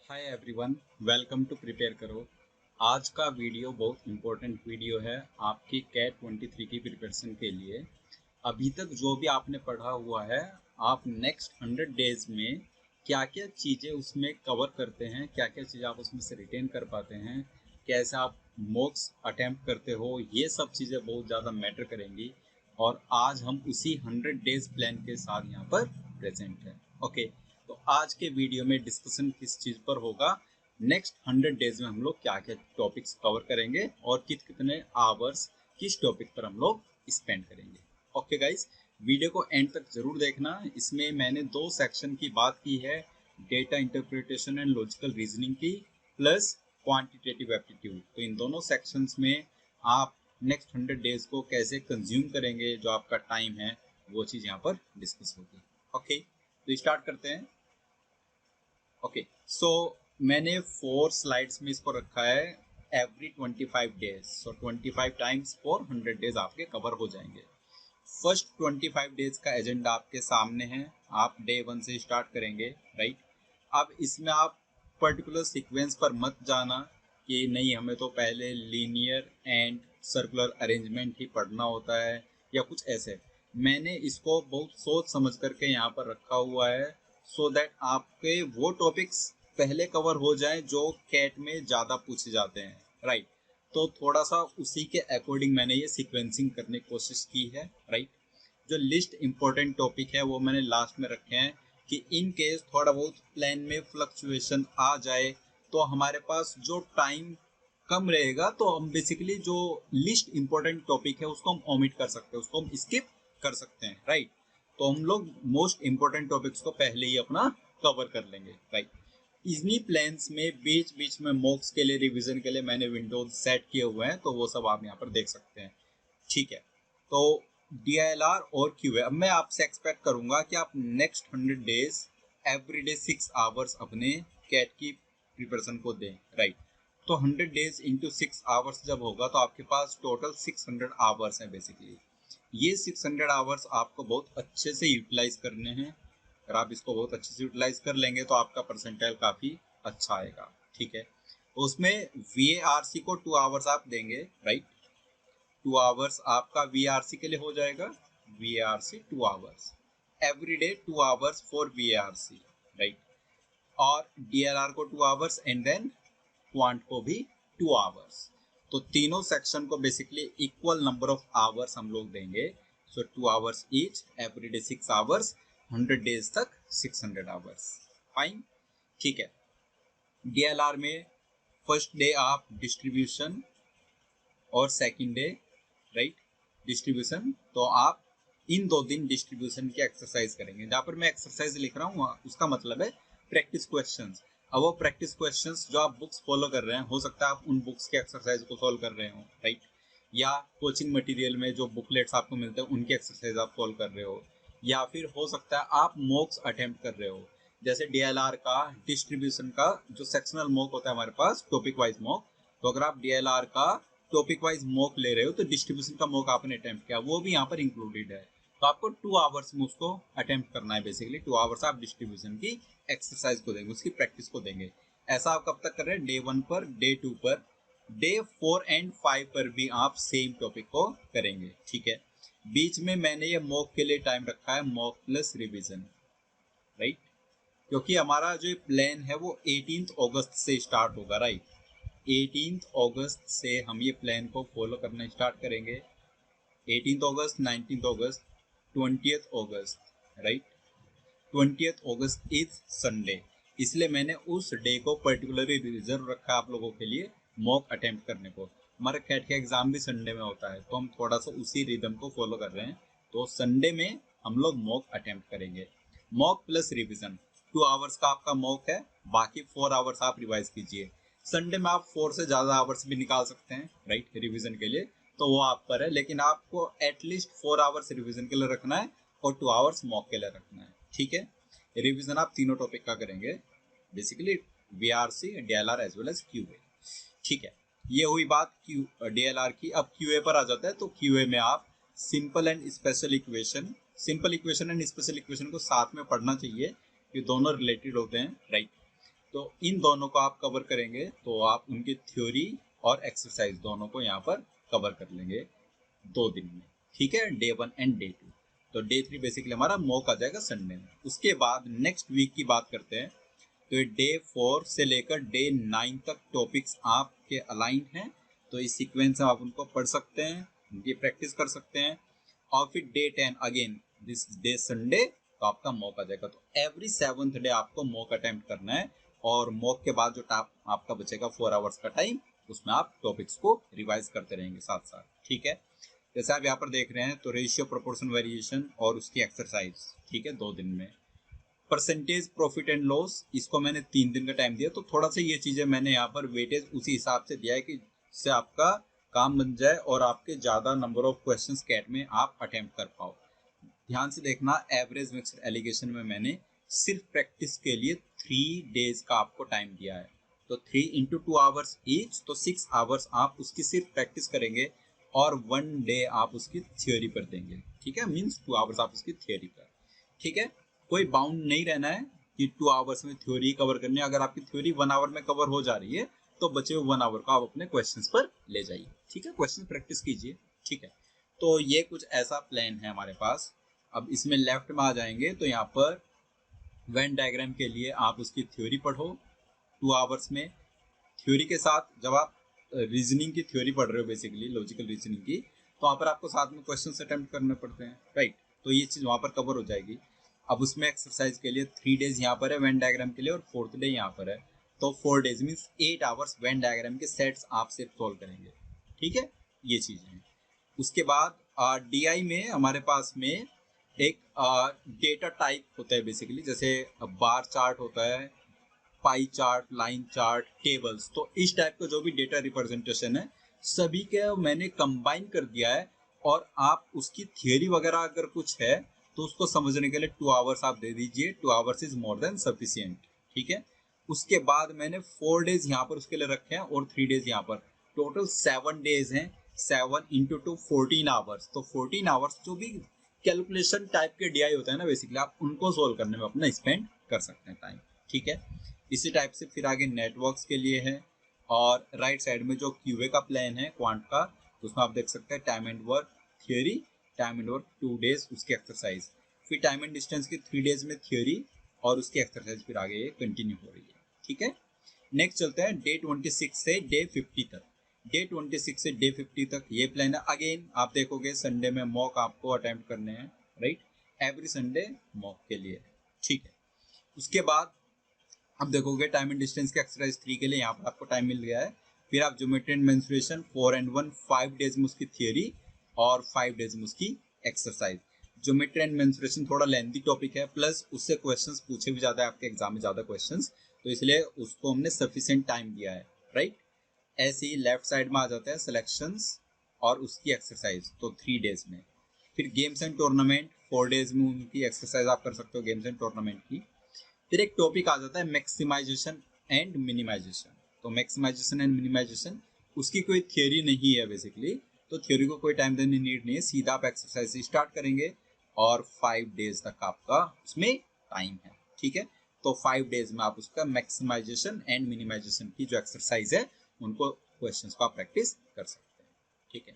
Hi everyone, welcome to prepare करो। आज का वीडियो बहुत इम्पोर्टेंट वीडियो है आपकी कैट 23 की प्रिपरेशन के लिए। अभी तक जो भी आपने पढ़ा हुआ है, आप नेक्स्ट 100 डेज में क्या क्या चीज़ें उसमें कवर करते हैं, क्या क्या चीज़ें आप उसमें से रिटेन कर पाते हैं, कैसे आप मॉक्स अटेम्प्ट करते हो, ये सब चीज़ें बहुत ज़्यादा मैटर करेंगी। और आज हम उसी 100 डेज प्लान के साथ यहाँ पर प्रेजेंट हैं। ओके, तो आज के वीडियो में डिस्कशन किस चीज़ पर होगा, नेक्स्ट 100 डेज में हम लोग क्या क्या टॉपिक्स कवर करेंगे और कितने आवर्स किस टॉपिक पर हम लोग स्पेंड करेंगे। ओके गाइस, वीडियो को एंड तक जरूर देखना। इसमें मैंने दो सेक्शन की बात की है, data interpretation and logical reasoning की, प्लस क्वांटिटेटिव एप्टीट्यूड। तो इन दोनों सेक्शंस में आप नेक्स्ट 100 डेज को कैसे कंज्यूम करेंगे, जो आपका टाइम है वो चीज़ यहाँ पर डिस्कस होगी। ओके, तो स्टार्ट करते हैं। ओके, सो मैंने 4 स्लाइड्स में इसको रखा है every 25 days. So 25 times for 100 days आपके कवर हो जाएंगे। फर्स्ट 25 डेज का एजेंडा आपके सामने है। आप डे 1 से स्टार्ट करेंगे, राइट। अब इसमें आप पर्टिकुलर सीक्वेंस पर मत जाना कि नहीं हमें तो पहले लीनियर एंड सर्कुलर अरेंजमेंट ही पढ़ना होता है या कुछ ऐसे। मैंने इसको बहुत सोच समझ करके यहाँ पर रखा हुआ है, सो दैट आपके वो टॉपिक्स पहले कवर हो जाएं जो कैट में ज़्यादा पूछे जाते हैं, राइट। तो थोड़ा सा उसी के अकॉर्डिंग मैंने ये सीक्वेंसिंग करने की कोशिश की है, राइट। जो लिस्ट इंपॉर्टेंट टॉपिक है वो मैंने लास्ट में रखे हैं कि इन केस थोड़ा बहुत प्लान में फ्लक्चुएशन आ जाए तो हमारे पास जो टाइम कम रहेगा, तो हम बेसिकली जो लिस्ट इंपॉर्टेंट टॉपिक है उसको हम ओमिट कर सकते हैं, उसको हम स्किप कर सकते हैं, राइट। तो हम लोग मोस्ट इंपॉर्टेंट टॉपिक्स को पहले ही अपना कवर कर लेंगे, राइट। इन्हीं प्लान्स में बीच बीच में मॉक्स के लिए, रिवीजन के लिए मैंने विंडोज सेट किए हुए हैं, तो वो सब आप यहाँ पर देख सकते हैं, ठीक है। तो DILR और QA, अब मैं आपसे एक्सपेक्ट करूंगा कि आप नेक्स्ट 100 डेज एवरीडे 6 आवर्स अपने कैट की प्रिपरेशन को दें, राइट। तो 100 डेज इंटू 6 आवर्स जब होगा तो आपके पास टोटल 600 आवर्स हैं बेसिकली। ये 600 आवर्स आपको बहुत अच्छे से यूटिलाइज करने हैं। अगर आप इसको बहुत अच्छे से यूटिलाइज कर लेंगे तो आपका परसेंटाइल काफ़ी अच्छा आएगा, ठीक है। तो उसमें VARC को 2 आवर्स आप देंगे, राइट। 2 आवर्स आपका VARC के लिए हो जाएगा। VARC 2 hours, every day 2 hours for VARC, right. और DLR को 2 आवर्स एंड देन क्वांट को भी 2 आवर्स। तो तीनों सेक्शन को basically equal number of hours हम लोग देंगे। सो 2 hours each, everyday 6 hours, 100 days तक 600 आवर्स, फाइन, ठीक है। DLR में फर्स्ट डे आप डिस्ट्रीब्यूशन और सेकंड डे, राइट, डिस्ट्रीब्यूशन। तो आप इन 2 दिन डिस्ट्रीब्यूशन की एक्सरसाइज करेंगे। जहाँ पर मैं एक्सरसाइज लिख रहा हूँ उसका मतलब है प्रैक्टिस क्वेश्चंस। अब वो प्रैक्टिस क्वेश्चंस जो आप बुक्स फॉलो कर रहे हैं, हो सकता है आप उन बुक्स के एक्सरसाइज को सॉल्व कर रहे हो, राइट। या कोचिंग मटेरियल में जो बुकलेट्स आपको मिलते हैं उनकी एक्सरसाइज आप सॉल्व कर रहे हो, या फिर हो सकता है आप मॉक्स अटेम्प्ट कर रहे हो। जैसे DLR का डिस्ट्रीब्यूशन का जो सेक्शनल मॉक होता है हमारे पास, टॉपिक वाइज मॉक। तो अगर आप DLR का टॉपिक वाइज मॉक ले रहे हो तो डिस्ट्रीब्यूशन का मॉक आपने अटेम्प्ट किया, वो भी यहाँ पर इंक्लूडेड है। तो आपको 2 आवर्स में उसको अटेम्प्ट करना है। बेसिकली 2 आवर्स आप डिस्ट्रीब्यूशन की एक्सरसाइज को देंगे, उसकी प्रैक्टिस को देंगे। ऐसा आप कब तक कर रहे हैं? डे 1 पर, डे 2 पर, डे 4 एंड 5 पर भी आप सेम टॉपिक को करेंगे, ठीक है। बीच में मैंने ये मॉक के लिए टाइम रखा है मॉक प्लस रिविजन, राइट। क्योंकि हमारा जो प्लान है वो 18 अगस्त से स्टार्ट होगा, राइट। 18 अगस्त से हम ये प्लान को फॉलो करना स्टार्ट करेंगे। 18 अगस्त, 19 अगस्त, 20 अगस्त, राइट। 20 अगस्त इज संडे, इसलिए मैंने उस डे को पर्टिकुलरली रिजर्व रखा है आप लोगों के लिए मॉक अटेम्प्ट करने को। हमारा कैट का एग्जाम भी संडे में होता है, तो हम थोड़ा सा उसी रिदम को फॉलो कर रहे हैं। तो संडे में हम लोग मॉक अटेम्प्ट करेंगे। मॉक प्लस रिविजन, 2 आवर्स का आपका मॉक है, बाकी 4 आवर्स आप रिवाइज कीजिए। संडे में आप 4 से ज़्यादा आवर्स भी निकाल सकते हैं, राइट, रिविजन के लिए, तो वो आप पर है। लेकिन आपको एटलीस्ट 4 आवर्स रिविजन के लिए रखना है और 2 आवर्स मॉक के लिए रखना है, ठीक है। रिविजन आप तीनों टॉपिक का करेंगे, basically VRC, DLR as well as QA, ठीक है। ये हुई बात DLR की। अब QA पर आ जाता है। तो QA में आप simple and special equation, simple equation and special equation को साथ में पढ़ना चाहिए, ये दोनों रिलेटेड होते हैं, राइट। तो इन दोनों को आप कवर करेंगे तो आप उनकी थ्योरी और एक्सरसाइज दोनों को यहाँ पर कवर कर लेंगे 2 दिन में, ठीक है, डे 1 एंड डे 2। तो डे 3 बेसिकली हमारा मॉक आ जाएगा संडे में। उसके बाद नेक्स्ट वीक की बात करते हैं, तो डे 4 से लेकर डे 9 तक टॉपिक्स आपके अलाइन हैं, तो इस सीक्वेंस में आप उनको पढ़ सकते हैं, उनकी प्रैक्टिस कर सकते हैं। और फिर day 10 again this day Sunday, तो आपका मॉक आ जाएगा। तो एवरी 7th डे आपको मॉक अटेम्प्ट करना है, और मॉक के बाद जो आपका बचेगा 4 आवर्स का टाइम, उसमें आप टॉपिक्स को रिवाइज करते रहेंगे साथ साथ, ठीक है। जैसे आप यहाँ पर देख रहे हैं, तो रेशियो प्रोपोर्शन वेरिएशन और उसकी एक्सरसाइज, ठीक है, 2 दिन में। परसेंटेज प्रॉफिट एंड लॉस, इसको मैंने 3 दिन का टाइम दिया, तो थोड़ा सा ये चीजें मैंने यहाँ पर वेटेज उसी हिसाब से दिया है कि इससे आपका काम बन जाए और आपके ज्यादा नंबर ऑफ क्वेश्चंस कैट में आप अटेम्प्ट कर पाओ। ध्यान से देखना, एवरेज मिक्स्ड एलिगेशन में मैंने सिर्फ प्रैक्टिस के लिए 3 डेज का आपको टाइम दिया है। तो 3 × 2 आवर्स ईच, तो 6 आवर्स आप उसकी सिर्फ प्रैक्टिस करेंगे और 1 डे आप उसकी थ्योरी पर देंगे, ठीक है, मीन्स 2 आवर्स आप उसकी थ्योरी पर, ठीक है। कोई बाउंड नहीं रहना है कि 2 आवर्स में थ्योरी कवर करनी है। अगर आपकी थ्योरी 1 आवर में कवर हो जा रही है तो बचे हुए 1 आवर को आप अपने क्वेश्चंस पर ले जाइए, ठीक है, क्वेश्चन प्रैक्टिस कीजिए, ठीक है। तो ये कुछ ऐसा प्लान है हमारे पास। अब इसमें लेफ्ट में आ जाएंगे, तो यहाँ पर वेन डायग्राम के लिए आप उसकी थ्योरी पढ़ो 2 आवर्स में। थ्योरी के साथ जब आप रीजनिंग की थ्योरी पढ़ रहे हो, बेसिकली लॉजिकल रीजनिंग की, तो वहाँ पर आपको साथ में क्वेश्चन अटेम्प्ट करने पड़ते हैं, राइट। तो ये चीज़ वहाँ पर कवर हो जाएगी। अब उसमें एक्सरसाइज के लिए 3 डेज यहाँ पर है वेन डायग्राम के लिए, और 4th डे यहाँ पर है। तो 4 days means 8 hours Venn diagram के सेट्स आप सिर्फ सोल्व करेंगे, ठीक है, ये चीज़ें हैं। उसके बाद DI में हमारे पास में एक डेटा टाइप होता है बेसिकली, जैसे बार चार्ट होता है, pie chart, line chart, tables. तो इस टाइप का जो भी डेटा रिप्रेजेंटेशन है, सभी के मैंने कंबाइन कर दिया है। और आप उसकी थियरी वगैरह अगर कुछ है तो उसको समझने के लिए 2 आवर्स आप दे दीजिए, 2 hours is more than sufficient, ठीक है। उसके बाद मैंने 4 डेज यहाँ पर उसके लिए रखे हैं और 3 डेज यहाँ पर, टोटल 7 डेज हैं। 7 × 2 14 आवर्स, तो 14 आवर्स जो भी कैलकुलेशन टाइप के DI होता है ना, बेसिकली आप उनको सोल्व करने में अपना स्पेंड कर सकते हैं टाइम, ठीक है। इसी टाइप से फिर आगे नेटवर्क्स के लिए है, और राइट साइड में जो QA का प्लान है क्वांट का, उसमें आप देख सकते हैं time and work theory, time and work 2 days उसकी एक्सरसाइज, फिर टाइम एंड डिस्टेंस की 3 डेज में थियोरी और उसकी एक्सरसाइज फिर आगे ये कंटिन्यू हो रही है, ठीक है। नेक्स्ट चलते हैं डे 26 से डे 50 तक। डे 26 से डे 50 तक ये प्लान है। अगेन आप देखोगे संडे में मॉक आपको अटेम्प्ट करने हैं, राइट, एवरी संडे मॉक के लिए, ठीक है। उसके बाद अब देखोगे टाइम एंड डिस्टेंस के एक्सरसाइज 3 के लिए यहाँ पर आपको टाइम मिल गया है। फिर आप geometry and mensuration 4 and 1 5 days में उसकी थियरी और 5 डेज में उसकी एक्सरसाइज। ज्योमेट्री एंड मेंसुरेशन थोड़ा लेंथी टॉपिक है, प्लस उससे क्वेश्चंस पूछे भी ज्यादा है, आपके एग्जाम में ज्यादा क्वेश्चंस, तो इसलिए उसको हमने सफिशिएंट टाइम दिया है, राइट। ऐसे ही लेफ्ट साइड में आ जाते हैं सिलेक्शंस और उसकी एक्सरसाइज, तो 3 डेज में। फिर गेम्स एंड टूर्नामेंट 4 डेज में उनकी एक्सरसाइज आप कर सकते हो गेम्स एंड टूर्नामेंट की। फिर एक टॉपिक आ जाता है मैक्सिमाइजेशन एंड मिनिमाइजेशन। तो मैक्सिमाइजेशन एंड मिनिमाइजेशन उसकी कोई थियोरी नहीं है बेसिकली, तो थियोरी को कोई टाइम देने नीड नहीं है, सीधा आप एक्सरसाइज स्टार्ट करेंगे और 5 डेज तक आपका उसमें टाइम है, ठीक है। तो 5 डेज में आप उसका मैक्सिमाइजेशन एंड मिनिमाइजेशन की जो एक्सरसाइज है उनको क्वेश्चंस को आप प्रैक्टिस कर सकते हैं, ठीक है।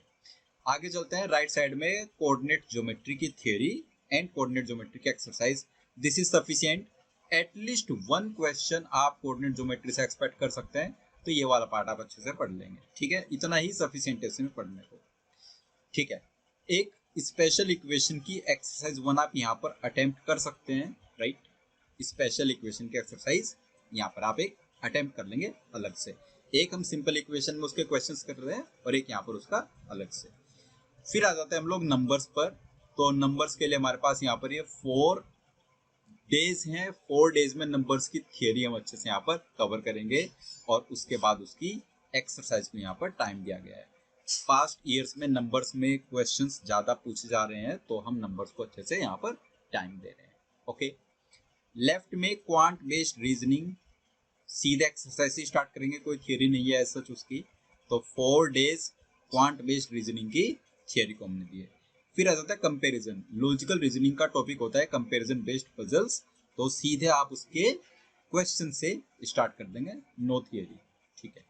आगे चलते हैं राइट साइड में कोऑर्डिनेट ज्योमेट्री की थियोरी एंड कोऑर्डिनेट ज्योमेट्री की exercise. This is sufficient, at least 1 question आप कोऑर्डिनेट ज्योमेट्री से एक्सपेक्ट कर सकते हैं, तो ये वाला पार्ट आप अच्छे से पढ़ लेंगे, ठीक है, इतना ही सफिशिएंट है इसमें पढ़ने को, ठीक है। एक स्पेशल इक्वेशन की एक्सरसाइज 1 आप यहाँ पर अटेम्प्ट कर सकते हैं, राइट। स्पेशल इक्वेशन की एक्सरसाइज यहाँ पर आप एक अटेम्प्ट कर लेंगे अलग से। एक हम सिंपल इक्वेशन में उसके क्वेश्चंस कर रहे हैं और एक यहाँ पर उसका अलग से। फिर आ जाते हैं हम लोग नंबर्स पर। तो नंबर्स के लिए हमारे पास यहाँ पर ये 4 डेज हैं। 4 डेज में नंबर्स की थियरी हम अच्छे से यहाँ पर कवर करेंगे और उसके बाद उसकी एक्सरसाइज को यहाँ पर टाइम दिया गया है। पास्ट ईयर्स में नंबर्स में क्वेश्चंस ज्यादा पूछे जा रहे हैं, तो हम नंबर्स को अच्छे से यहाँ पर टाइम दे रहे हैं, ओके। लेफ्ट में क्वांट बेस्ड रीजनिंग, सीधे एक्सरसाइज से स्टार्ट करेंगे, कोई थियरी नहीं है सच उसकी। तो 4 डेज क्वांट बेस्ड रीजनिंग की थियरी को हमने दी है। फिर आ जाता है कंपैरिजन। लॉजिकल रीजनिंग का टॉपिक होता है कंपैरिजन बेस्ड पजल्स, तो सीधे आप उसके क्वेश्चन से स्टार्ट कर देंगे, नो थियरी। ठीक है,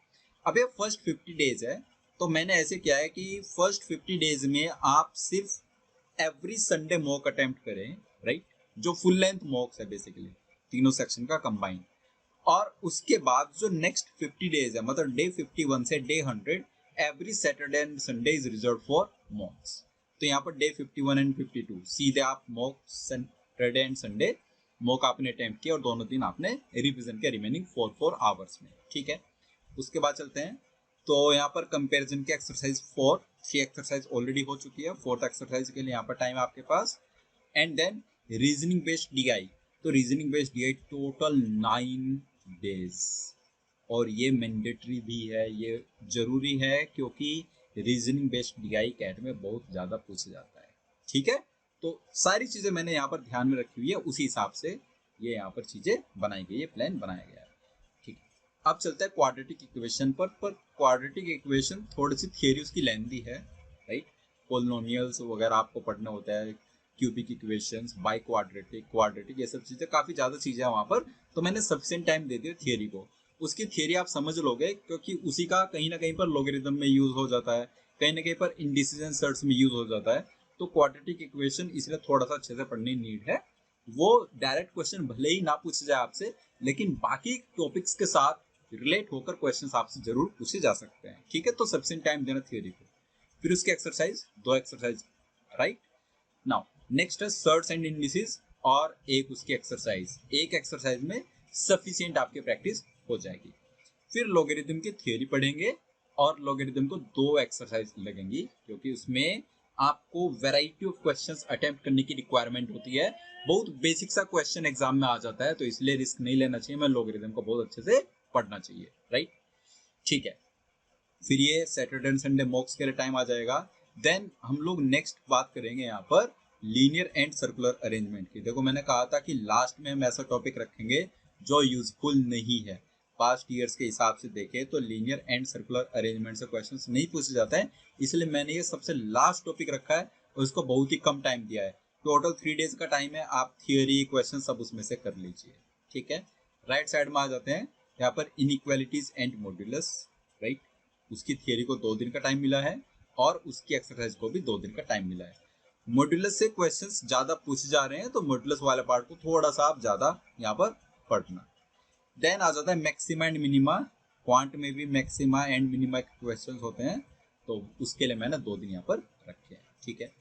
अब ये फर्स्ट 50 डेज है, तो मैंने ऐसे किया है कि फर्स्ट 50 डेज में आप सिर्फ एवरी संडे मॉक अटेम्प्ट करें, राइट, जो फुल लेंथ मॉक्स है बेसिकली तीनों सेक्शन का कंबाइन। और उसके बाद जो नेक्स्ट 50 डेज है, मतलब डे 51 से day 100, every Saturday and Sunday is reserve for मॉक्स। तो यहाँ पर डे 51 एंड 52 सीधे आप mock Saturday and Sunday mock आपने अटेम्प्ट किया और दोनों दिन आपने रिवीजन के रिमेनिंग 4 आवर्स में। ठीक है, उसके बाद चलते हैं। तो यहाँ पर कंपैरिजन के एक्सरसाइज 4, 3 एक्सरसाइज ऑलरेडी हो चुकी है, 4th एक्सरसाइज के लिए यहाँ पर टाइम आपके पास। And then reasoning based DI, तो reasoning based DI total 9 days, और ये मैंडेटरी भी है, ये जरूरी है क्योंकि रीजनिंग बेस्ड डीआई कैट में बहुत ज़्यादा पूछा जाता है। ठीक है, तो सारी चीज़ें मैंने यहाँ पर ध्यान में रखी हुई है, उसी हिसाब से ये यहाँ पर चीज़ें बनाई गई है, प्लान बनाया गया है। ठीक है, अब चलते हैं क्वाड्रेटिक इक्वेशन पर क्वाड्रेटिक इक्वेशन थोड़ी सी थियरी उसकी लेंथी है, राइट। पोलिनोमियल्स वगैरह आपको पढ़ना होता है, cubic equations, by quadratic, quadratic, ये सब चीज़ें काफ़ी ज़्यादा चीज़ें हैं वहाँ पर, तो मैंने सफिशिएंट टाइम दे दिया थियरी को। उसकी थियरी आप समझ लोगे क्योंकि उसी का कहीं ना कहीं पर लॉगरिथम में यूज हो जाता है, कहीं ना कहीं पर इंडिसीजन सर्ट्स में यूज हो जाता है। तो क्वाड्रेटिक इक्वेशन इसलिए थोड़ा सा अच्छे से पढ़ने नीड है। वो डायरेक्ट क्वेश्चन भले ही ना पूछे जाए आपसे, लेकिन बाकी टॉपिक्स के साथ रिलेट होकर क्वेश्चंस आपसे जरूर पूछे जा सकते हैं। ठीक है, तो सफिशिएंट टाइम देना थियरी को। फिर उसके exercise, 2 exercise, right. Now next है सर्ट्स एंड इंडिसेस, और एक उसकी एक्सरसाइज, एक एक्सरसाइज में सफिशिएंट आपकी प्रैक्टिस हो जाएगी। फिर लॉगरिथम की थ्योरी पढ़ेंगे, और लॉगरिथम को 2 एक्सरसाइज लगेंगी क्योंकि उसमें आपको वैरायटी ऑफ क्वेश्चंस अटेम्प्ट करने की रिक्वायरमेंट होती है। बहुत बेसिक सा क्वेश्चन एग्जाम में आ जाता है, तो इसलिए रिस्क नहीं लेना चाहिए, मैं लॉगरिथम को बहुत अच्छे से पढ़ना चाहिए, राइट। ठीक है, फिर ये सैटरडे एंड संडे मॉक्स के लिए टाइम आ जाएगा। देन हम लोग नेक्स्ट बात करेंगे यहाँ पर लीनियर एंड सर्कुलर अरेंजमेंट की। देखो मैंने कहा था कि लास्ट में हम ऐसा टॉपिक रखेंगे जो यूजफुल नहीं है। पास्ट ईयर्स के हिसाब से देखें तो लीनियर एंड सर्कुलर अरेंजमेंट से क्वेश्चंस नहीं पूछे जाते हैं, इसलिए मैंने ये सबसे लास्ट टॉपिक रखा है और उसको बहुत ही कम टाइम दिया है। टोटल 3 डेज का टाइम है, आप थियोरी क्वेश्चन सब उसमें से कर लीजिए। ठीक है, राइट साइड में आ जाते हैं, यहाँ पर इनइक्वालिटीज एंड मॉड्यूलस, राइट। उसकी थियरी को 2 दिन का टाइम मिला है और उसकी एक्सरसाइज को भी 2 दिन का टाइम मिला है। मॉड्यूलस से क्वेश्चंस ज्यादा पूछे जा रहे हैं, तो मॉड्यूलस वाले पार्ट को थोड़ा सा आप ज्यादा यहाँ पर पढ़ना। देन आ जाता है मैक्सिमा एंड मिनिमा। क्वांट में भी मैक्सिमा एंड मिनिमा के क्वेश्चंस होते हैं, तो उसके लिए मैंने 2 दिन यहाँ पर रखे हैं। ठीक है,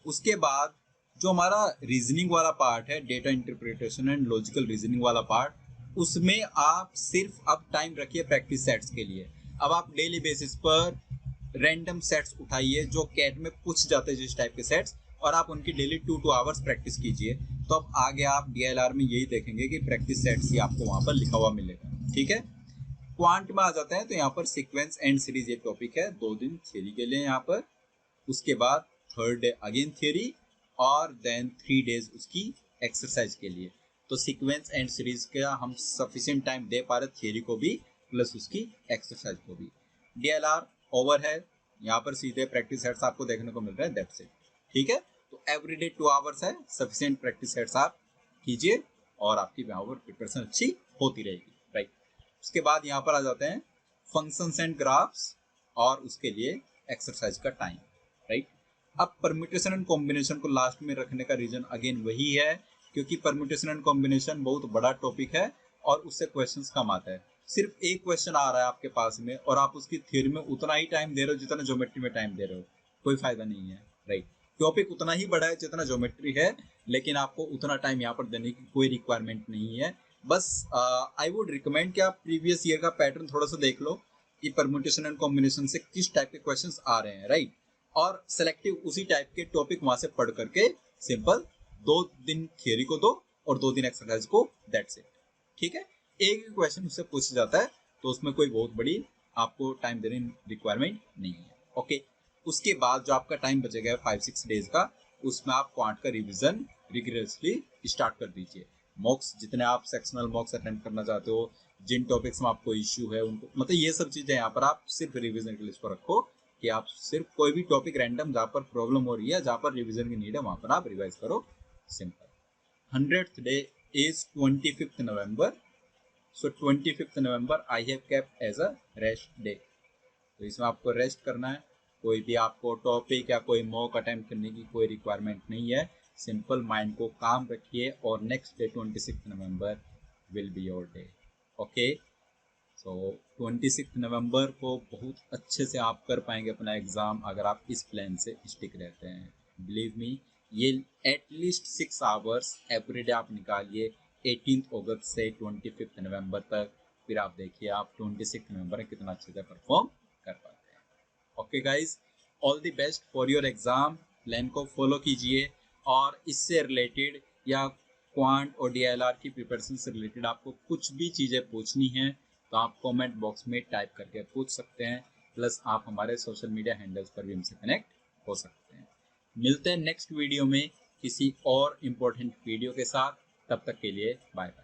उसके बाद जो हमारा रीजनिंग वाला पार्ट है, data interpretation and logical reasoning वाला पार्ट, उसमें आप सिर्फ अब टाइम रखिए प्रैक्टिस सेट्स के लिए। अब आप डेली बेसिस पर रैंडम सेट्स उठाइए जो कैट में पूछ जाते हैं जिस टाइप के सेट्स, और आप उनकी डेली 2 आवर्स प्रैक्टिस कीजिए। तो अब आगे आप डीएलआर में यही देखेंगे कि प्रैक्टिस सेट्स ही आपको वहां पर लिखा हुआ मिलेगा। ठीक है, क्वांट में आ जाते हैं, तो यहाँ पर सीक्वेंस एंड सीरीज एक टॉपिक है, 2 दिन थियरी के लिए यहाँ पर। उसके बाद 3rd डे अगेन थियरी, और देन 3 डेज उसकी एक्सरसाइज के लिए। तो सीक्वेंस एंड सीरीज का हम सफिशिएंट टाइम दे पा रहे थियरी को भी प्लस उसकी एक्सरसाइज को भी। डीएलआर ओवर है, यहाँ पर सीधे प्रैक्टिस सेट्स आपको देखने को मिल रहा है, दैट्स इट। ठीक है, तो एवरीडे 2 आवर्स है, सफिशिएंट प्रैक्टिस सेट्स आप कीजिए और आपकी यहाँ पर प्रिपरेशन अच्छी होती रहेगी, राइट। उसके बाद यहाँ पर आ जाते हैं फंक्शंस एंड ग्राफ्स, और उसके लिए एक्सरसाइज का टाइम, राइट। अब परम्यूटेशन एंड कॉम्बिनेशन को लास्ट में रखने का रीजन अगेन वही है, क्योंकि परम्यूटेशन एंड कॉम्बिनेशन बहुत बड़ा टॉपिक है और उससे क्वेश्चंस कम आता है। सिर्फ एक क्वेश्चन आ रहा है आपके पास में और आप उसकी थ्योरी में उतना ही टाइम दे रहे हो जितना ज्योमेट्री में टाइम दे रहे हो, कोई फायदा नहीं है, राइट। टॉपिक उतना ही बड़ा है जितना ज्योमेट्री है, लेकिन आपको उतना टाइम यहाँ पर देने की कोई रिक्वायरमेंट नहीं है। बस आई वुड रिकमेंड कि आप प्रीवियस ईयर का पैटर्न थोड़ा सा देख लो कि परम्यूटेशन एंड कॉम्बिनेशन से किस टाइप के क्वेश्चंस आ रहे हैं, राइट। और सेलेक्टिव उसी टाइप के टॉपिक वहां से पढ़ करके सिंपल 2 दिन थियरी को दो और 2 दिन एक्सरसाइज को, दैट्स इट। ठीक है, एक ही क्वेश्चन उससे पूछा जाता है, तो उसमें कोई बहुत बड़ी आपको टाइम देने रिक्वायरमेंट नहीं है। ओके, उसके बाद जो आपका टाइम बचेगा 5-6 डेज का, उसमें आप क्वांट का रिवीजन रिग्रेसली स्टार्ट कर दीजिए। मॉक्स जितने आप सेक्शनल मॉक्स अटेंड करना चाहते हो, जिन टॉपिक्स में आपको इश्यू है उनको, मतलब ये सब चीजें यहाँ पर आप सिर्फ रिवीजन के लिए इसको रखो कि आप सिर्फ कोई भी टॉपिक रैंडम जहाँ पर प्रॉब्लम हो रही है, जहाँ पर रिवीजन की नीड है, वहां पर आप रिवाइज करो, simple. 100th day is 25th November, so 25 November I have kept as a rest day. तो इसमें आपको रेस्ट करना है, कोई भी आपको टॉपिक या कोई मॉक अटेम्प्ट करने की कोई रिक्वायरमेंट नहीं है। सिंपल माइंड को काम रखिए और next day 26 November will be your day. Okay, so 26 नवंबर को बहुत अच्छे से आप कर पाएंगे अपना एग्ज़ाम अगर आप इस प्लान से स्टिक रहते हैं। बिलीव मी, ये एटलीस्ट 6 आवर्स एवरीडे आप निकालिए 18 अगस्त से 25 नवंबर तक। फिर आप देखिए आप 26 नवंबर में कितना अच्छे से परफॉर्म कर पाते हैं। Okay guys, all the best for your exam. Plan को फॉलो कीजिए और इससे रिलेटेड या क्वांट और डीएलआर की प्रिपरेशन से रिलेटेड आपको कुछ भी चीज़ें पूछनी हैं तो आप कमेंट बॉक्स में टाइप करके पूछ सकते हैं। प्लस आप हमारे सोशल मीडिया हैंडल्स पर भी हमसे कनेक्ट हो सकते हैं। मिलते हैं नेक्स्ट वीडियो में किसी और इम्पोर्टेंट वीडियो के साथ। तब तक के लिए बाय बाय।